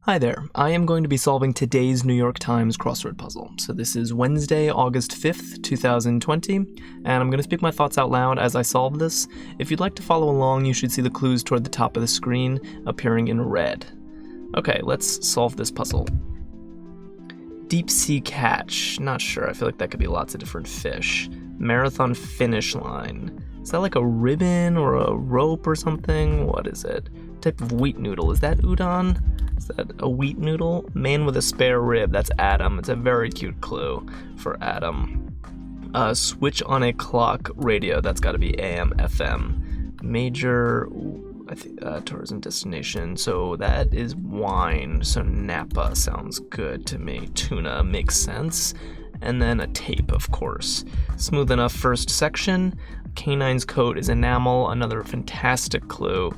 Hi there, I am going to be solving today's New York Times crossword puzzle. So this is Wednesday, August 5th, 2020, and I'm going to speak my thoughts out loud as I solve this. If you'd like to follow along, you should see the clues toward the top of the screen appearing in red. Okay, let's solve this puzzle. Deep sea catch, not sure, I feel like that could be lots of different fish. Marathon finish line, is that like a ribbon or a rope or something? What is it? Type of wheat noodle, is that udon? Is that a wheat noodle? Man with a spare rib, that's Adam. It's a very cute clue for Adam. Switch on a clock radio, that's gotta be AM, FM. Major, I think, tourism destination, so that is wine. So Napa sounds good to me. Tuna makes sense. And then a tape, of course. Smooth enough first section. Canine's coat is enamel, another fantastic clue.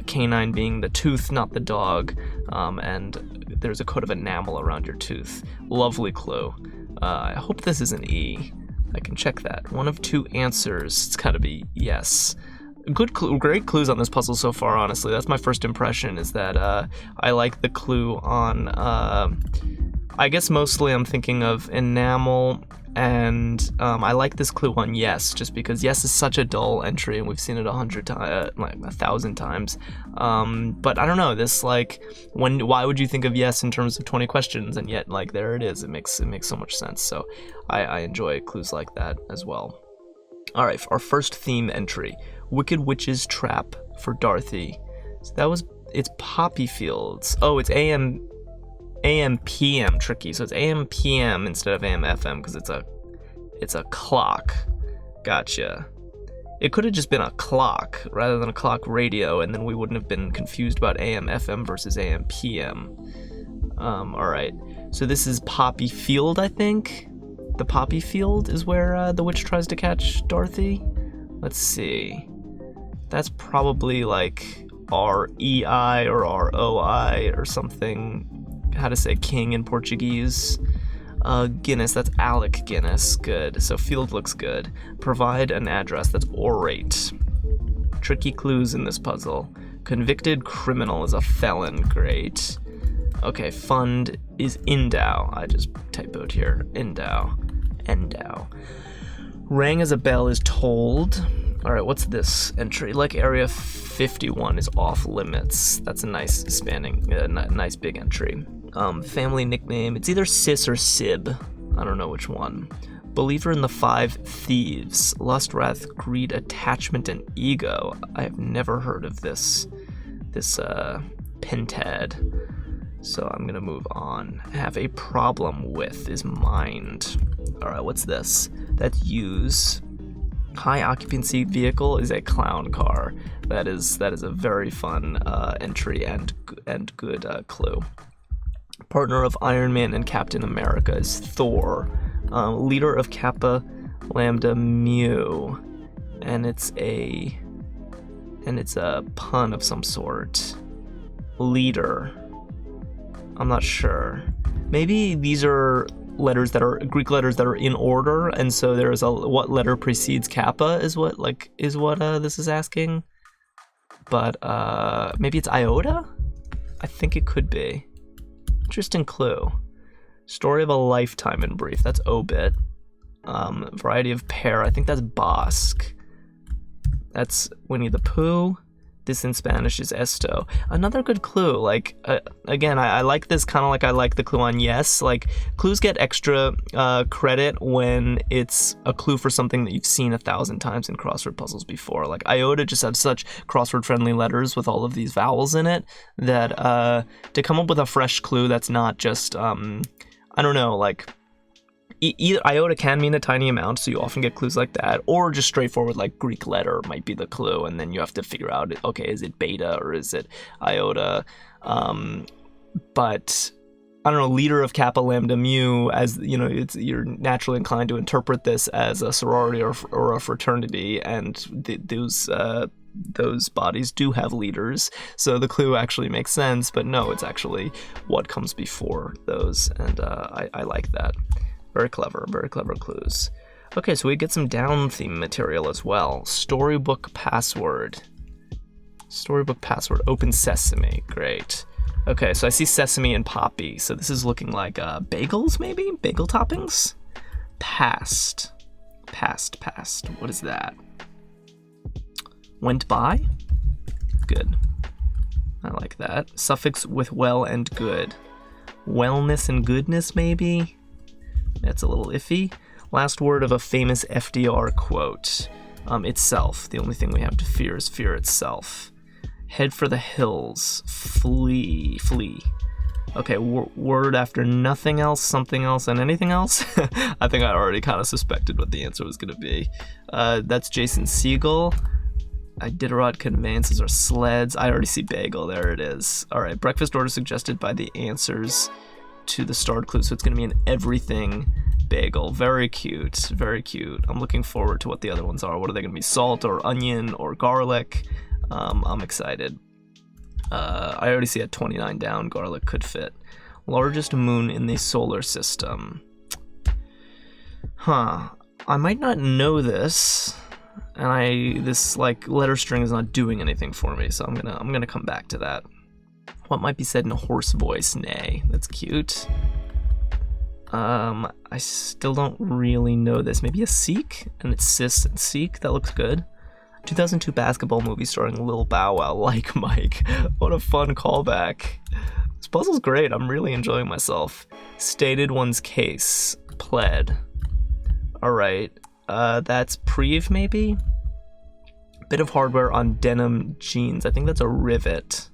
Canine being the tooth, not the dog, and there's a coat of enamel around your tooth. Lovely clue. I hope this is an E. I can check that. One of two answers. It's gotta be yes. Great clues on this puzzle so far, honestly. That's my first impression, is that I like the clue on, I guess mostly I'm thinking of enamel, and I like this clue on yes, just because yes is such a dull entry, and we've seen it 100 times, like 1,000 times. But I don't know, this why would you think of yes in terms of 20 questions, and yet there it is. It makes so much sense. So I enjoy clues like that as well. All right, our first theme entry: Wicked Witch's Trap for Dorothy. So it's poppy fields. Oh, it's AM PM tricky, so it's AM PM instead of AM FM because it's a clock. Gotcha. It could have just been a clock rather than a clock radio, and then we wouldn't have been confused about AM FM versus AM PM. All right, so this is Poppy Field, I think. The Poppy Field is where the witch tries to catch Dorothy. Let's see. That's probably like REI or ROI or something. How to say king in Portuguese. Guinness, that's Alec Guinness. Good. So field looks good. Provide an address, that's orate. Tricky clues in this puzzle. Convicted criminal is a felon. Great. Okay, fund is endow. I just typoed here. Endow. Rang as a bell is told. Alright, what's this entry? Like Area 51 is off limits. That's a nice nice big entry. Family nickname, it's either Sis or Sib. I don't know which one. Believer in the 5 thieves. Lust, wrath, greed, attachment, and ego. I have never heard of this pentad. So I'm gonna move on. Have a problem with is mind. Alright, what's this? That's use. High occupancy vehicle is a clown car. That is a very fun entry and good clue. Partner of Iron Man and Captain America is Thor. Leader of Kappa Lambda Mu, and it's a pun of some sort. Leader. I'm not sure. Maybe these are letters that are Greek letters that are in order, and so there is what letter precedes Kappa is what this is asking. But maybe it's iota? I think it could be. Interesting clue. Story of a lifetime in brief. That's obit. Variety of pear. I think that's bosque. That's Winnie the Pooh. This in Spanish is esto. Another good clue. Again, I like this kind of like I like the clue on yes. Clues get extra credit when it's a clue for something that you've seen 1,000 times in crossword puzzles before. Like iota just have such crossword-friendly letters with all of these vowels in it that to come up with a fresh clue that's not just I don't know, either iota can mean a tiny amount, so you often get clues like that, or just straightforward Greek letter might be the clue, and then you have to figure out, okay, is it beta or is it iota? But I don't know, leader of Kappa Lambda Mu, as you know, you're naturally inclined to interpret this as a sorority or a fraternity, and those bodies do have leaders, so the clue actually makes sense. But no, it's actually what comes before those, and I like that. Very clever clues. Okay, so we get some down theme material as well. Storybook password. Open sesame, great. Okay, so I see sesame and poppy. So this is looking like bagels, maybe? Bagel toppings? Past. What is that? Went by? Good. I like that. Suffix with well and good. Wellness and goodness, maybe? That's a little iffy. Last word of a famous FDR quote. Itself. The only thing we have to fear is fear itself. Head for the hills. Flee. Okay, word after nothing else, something else, and anything else? I think I already kind of suspected what the answer was going to be. That's Jason Segel. Iditarod conveyances are sleds. I already see bagel. There it is. All right, breakfast order suggested by the answers to the starred clue. So it's going to be an everything bagel. Very cute. I'm looking forward to what the other ones are. What are they going to be? Salt or onion or garlic? I'm excited. I already see at 29 down, garlic could fit. Largest moon in the solar system. I might not know this, and this like letter string is not doing anything for me, so I'm gonna come back to that. What might be said in a hoarse voice? Nay. That's cute. I still don't really know this. Maybe a Seek, and it's sis and Seek. That looks good. 2002 basketball movie starring Lil Bow Wow, Like Mike. What a fun callback. This puzzle's great. I'm really enjoying myself. Stated one's case. Pled. Alright. That's Preve, maybe? Bit of hardware on denim jeans. I think that's a rivet.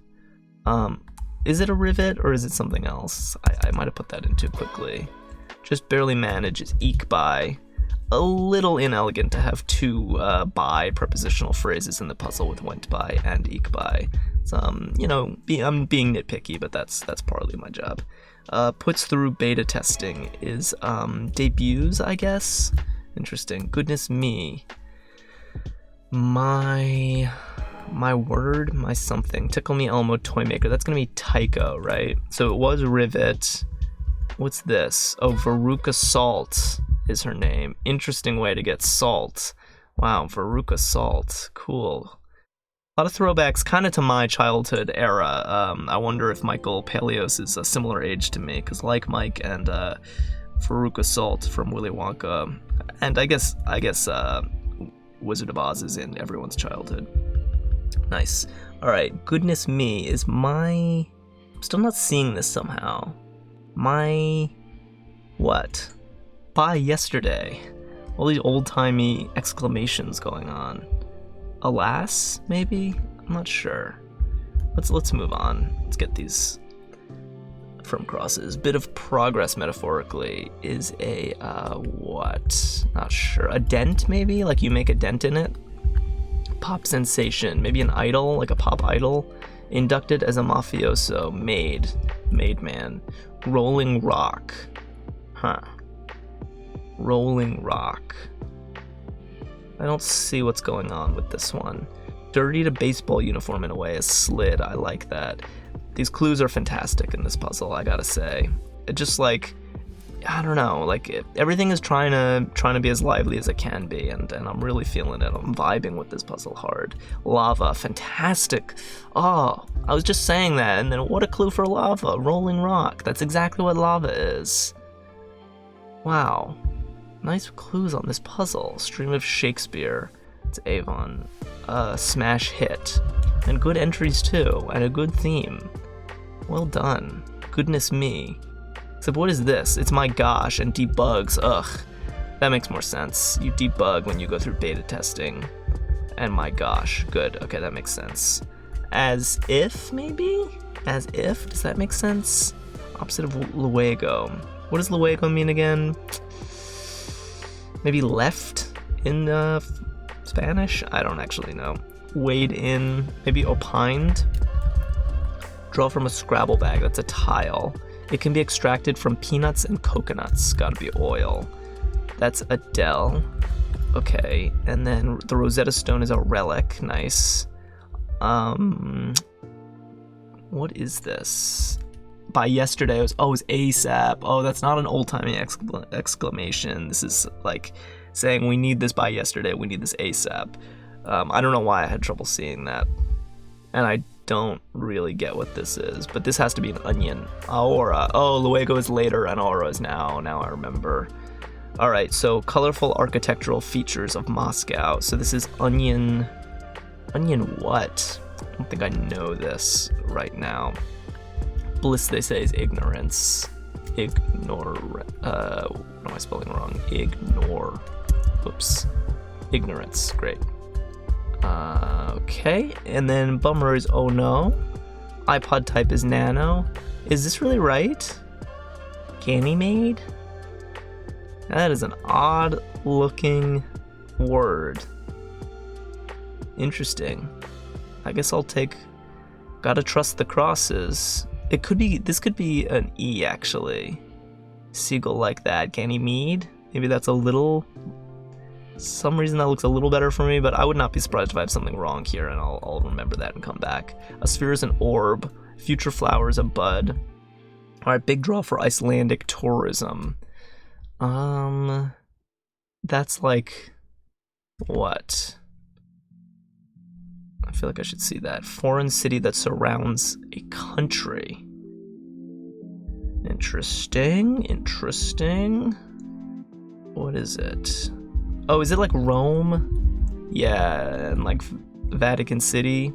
Is it a rivet or is it something else? I might have put that in too quickly. Just barely manages. Eke by. A little inelegant to have two by prepositional phrases in the puzzle with went by and eke by. So, I'm being nitpicky, but that's partly my job. Puts through beta testing is debuts, I guess. Interesting. Goodness me. My word, my something. Tickle Me Elmo Toy Maker. That's gonna be Tycho, right? So it was Rivet. What's this? Oh, Veruca Salt is her name. Interesting way to get salt. Wow, Veruca Salt. Cool. A lot of throwbacks kind of to my childhood era. I wonder if Michael Paleos is a similar age to me, because like Mike and Veruca Salt from Willy Wonka, and I guess Wizard of Oz is in everyone's childhood. Nice. Alright, goodness me, is I'm still not seeing this somehow. What? By yesterday. All these old-timey exclamations going on. Alas, maybe? I'm not sure. Let's move on. Let's get these from crosses. Bit of progress, metaphorically, is a, what? Not sure. A dent, maybe? Like you make a dent in it? Pop sensation. Maybe an idol, like a pop idol. Inducted as a mafioso. Made man. Rolling rock. Rolling rock. I don't see what's going on with this one. Dirty to baseball uniform in a way is slid. I like that. These clues are fantastic in this puzzle, I gotta say. It just like, I don't know, like everything is trying to be as lively as it can be, and I'm really feeling it. I'm vibing with this puzzle hard. Lava, fantastic. Oh, I was just saying that, and then what a clue for lava. Rolling rock. That's exactly what lava is. Wow. Nice clues on this puzzle. Stream of Shakespeare. It's Avon. Smash hit. And good entries too, and a good theme. Well done. Goodness me. Except what is this? It's my gosh, and debugs. Ugh. That makes more sense. You debug when you go through beta testing. And my gosh. Good. Okay, that makes sense. As if, maybe? As if? Does that make sense? Opposite of luego. What does luego mean again? Maybe left in Spanish? I don't actually know. Wade in, maybe opined. Draw from a Scrabble bag, that's a tile. It can be extracted from peanuts and coconuts, gotta be oil. That's Adele. Okay, and then the Rosetta Stone is a relic, nice. What is this? By yesterday, it was ASAP. Oh, that's not an old-timey exclamation. This is like saying we need this by yesterday, we need this ASAP. I don't know why I had trouble seeing that. And I don't really get what this is, but this has to be an onion. Aura. Oh, Luego is later and Aura is now. Now I remember. All right, so colorful architectural features of Moscow. So this is onion. Onion what? I don't think I know this right now. Bliss, they say, is ignorance. Ignore. What am I spelling wrong? Ignore. Oops. Ignorance. Great. Okay, and then bummer is oh no. iPod type is nano. Is this really right? Ganymede? That is an odd looking word. Interesting. I guess I'll take, gotta trust the crosses. It could be, this could be an E actually. Seagull like that, Ganymede? Maybe that's a little, some reason that looks a little better for me, but I would not be surprised if I have something wrong here, and I'll remember that and come back. A sphere is an orb. Future flower is a bud. Alright, big draw for Icelandic tourism. That's like, what? I feel like I should see that. Foreign city that surrounds a country. Interesting, interesting. What is it? Oh, is it like Rome? Yeah, and like Vatican City.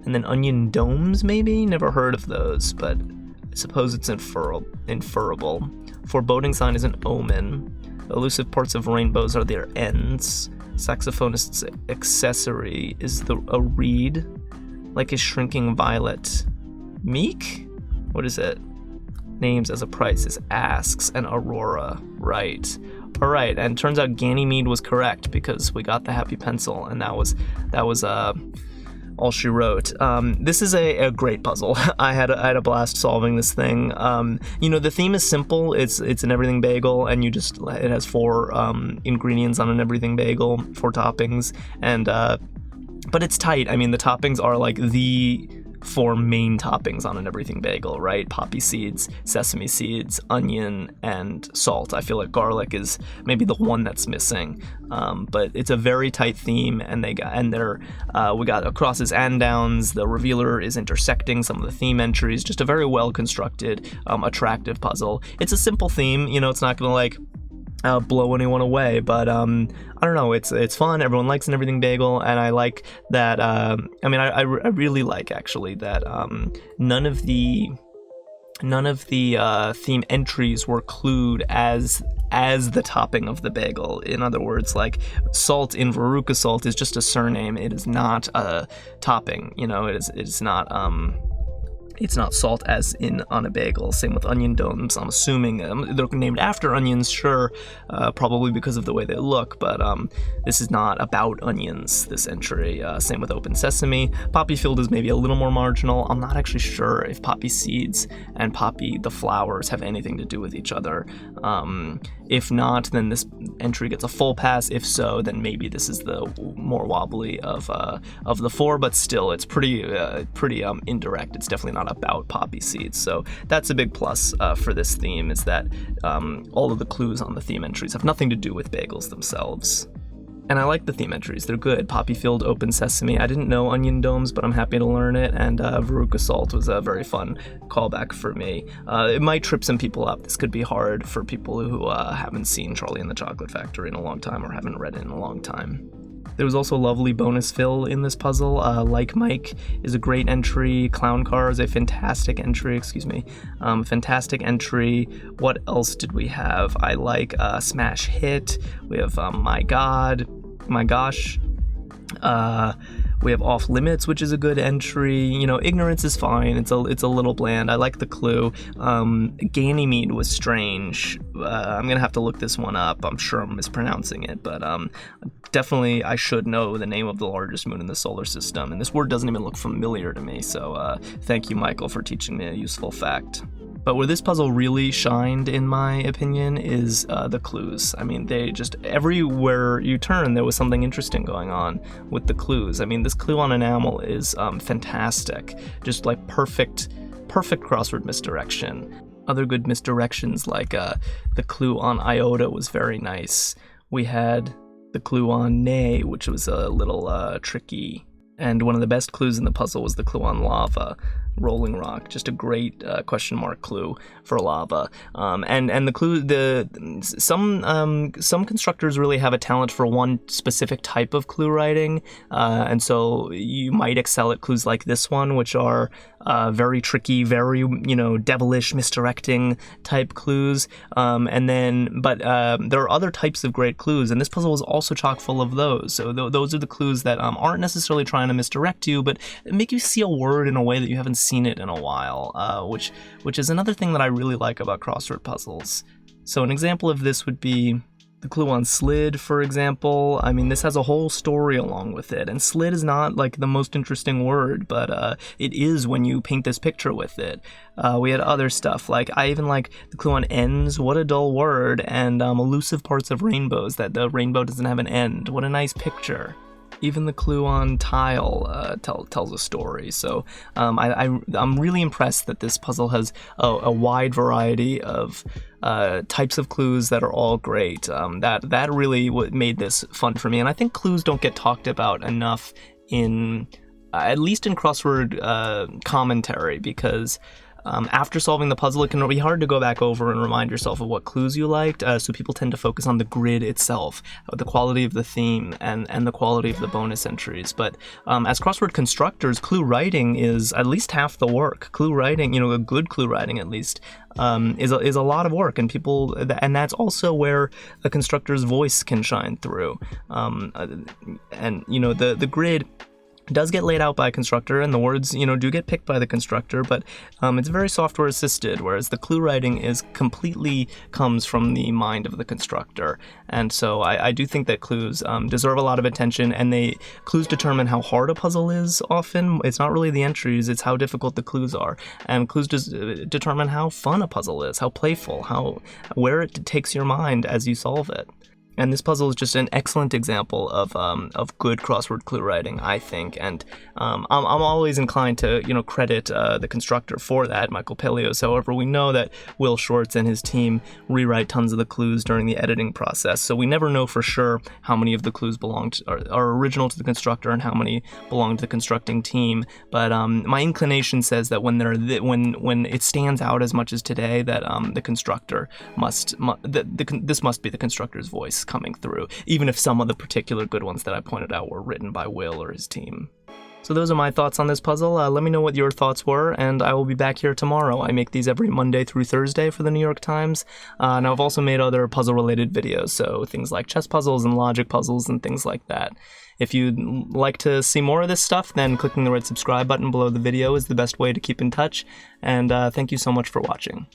And then onion domes, maybe? Never heard of those, but I suppose it's inferable. Foreboding sign is an omen. Elusive parts of rainbows are their ends. Saxophonist's accessory is a reed, like a shrinking violet. Meek? What is it? Names as a price is asks and Aurora. Right. All right, and turns out Ganymede was correct because we got the happy pencil, and that was all she wrote. This is a great puzzle. I had a blast solving this thing. You know, the theme is simple. It's an everything bagel, and it has 4 ingredients on an everything bagel, 4 toppings, and but it's tight. I mean, the toppings are like the 4 main toppings on an everything bagel, right? Poppy seeds, sesame seeds, onion, and salt. I feel like garlic is maybe the one that's missing, but it's a very tight theme, and we got crosses and downs. The revealer is intersecting some of the theme entries. Just a very well constructed, attractive puzzle. It's a simple theme, you know. It's not gonna like blow anyone away, but I don't know, it's fun. Everyone likes an everything bagel, and I like that. I mean, I really like actually that none of the theme entries were clued as the topping of the bagel. In other words, like salt in Veruca salt is just a surname. It is not a topping. You know, it's not. It's not salt as in on a bagel. Same with onion domes. I'm assuming they're named after onions, sure, probably because of the way they look, but this is not about onions, this entry. Same with open sesame. Poppy field is maybe a little more marginal. I'm not actually sure if poppy seeds and poppy, the flowers, have anything to do with each other. If not, then this entry gets a full pass. If so, then maybe this is the more wobbly of the 4, but still, it's pretty indirect. It's definitely not about poppy seeds, so that's a big plus for this theme, is that all of the clues on the theme entries have nothing to do with bagels themselves. And I like the theme entries, they're good. Poppy field, open sesame. I didn't know onion domes, but I'm happy to learn it, and Veruca salt was a very fun callback for me. It might trip some people up. This could be hard for people who haven't seen Charlie and the Chocolate Factory in a long time or haven't read it in a long time. There was also a lovely bonus fill in this puzzle. Like Mike is a great entry. Clown Car is a fantastic entry, fantastic entry. What else did we have? I like Smash Hit. We have My God, My Gosh. We have Off Limits, which is a good entry. You know, Ignorance is fine. It's a little bland. I like the clue. Ganymede was strange. I'm gonna have to look this one up. I'm sure I'm mispronouncing it, but definitely I should know the name of the largest moon in the solar system. And this word doesn't even look familiar to me. So thank you, Michael, for teaching me a useful fact. But where this puzzle really shined, in my opinion, is the clues. I mean, they just, everywhere you turn, there was something interesting going on with the clues. I mean, this clue on enamel is fantastic. Just like perfect crossword misdirection. Other good misdirections, like the clue on iota was very nice. We had the clue on nay, which was a little tricky. And one of the best clues in the puzzle was the clue on lava, rolling rock. Just a great question mark clue for lava. And the clue, some constructors really have a talent for one specific type of clue writing, and so you might excel at clues like this one, which are very tricky, very devilish, misdirecting type clues. But there are other types of great clues, and this puzzle is also chock full of those. So those are the clues that aren't necessarily trying to misdirect you, but make you see a word in a way that you haven't seen it in a while, which is another thing that I really like about crossword puzzles. So an example of this would be the clue on slid, for example. I mean, this has a whole story along with it, and slid is not like the most interesting word, but it is when you paint this picture with it. We had other stuff, like I even like the clue on ends, what a dull word, and elusive parts of rainbows, that the rainbow doesn't have an end. What a nice picture. Even the clue on tile tells a story. So I'm really impressed that this puzzle has a wide variety of types of clues that are all great. That really made this fun for me. And I think clues don't get talked about enough at least in crossword commentary, because after solving the puzzle, it can be hard to go back over and remind yourself of what clues you liked, so people tend to focus on the grid itself, the quality of the theme, and the quality of the bonus entries. But as crossword constructors, clue writing is at least half the work. Clue writing, a good clue writing at least, is a lot of work, and that's also where a constructor's voice can shine through. The grid does get laid out by a constructor, and the words, do get picked by the constructor, but it's very software assisted, whereas the clue writing completely comes from the mind of the constructor. And so I do think that clues deserve a lot of attention, and clues determine how hard a puzzle is often. It's not really the entries, it's how difficult the clues are. And clues determine how fun a puzzle is, how playful, where it takes your mind as you solve it. And this puzzle is just an excellent example of good crossword clue writing, I think. And I'm always inclined to credit the constructor for that, Michael Paleos. However, we know that Will Shortz and his team rewrite tons of the clues during the editing process, so we never know for sure how many of the clues are original to the constructor and how many belong to the constructing team. But my inclination says that when it stands out as much as today, that the constructor this must be the constructor's voice coming through, even if some of the particular good ones that I pointed out were written by Will or his team. So those are my thoughts on this puzzle. Let me know what your thoughts were, and I will be back here tomorrow. I make these every Monday through Thursday for the New York Times, and I've also made other puzzle-related videos, so things like chess puzzles and logic puzzles and things like that. If you'd like to see more of this stuff, then clicking the red subscribe button below the video is the best way to keep in touch, and thank you so much for watching.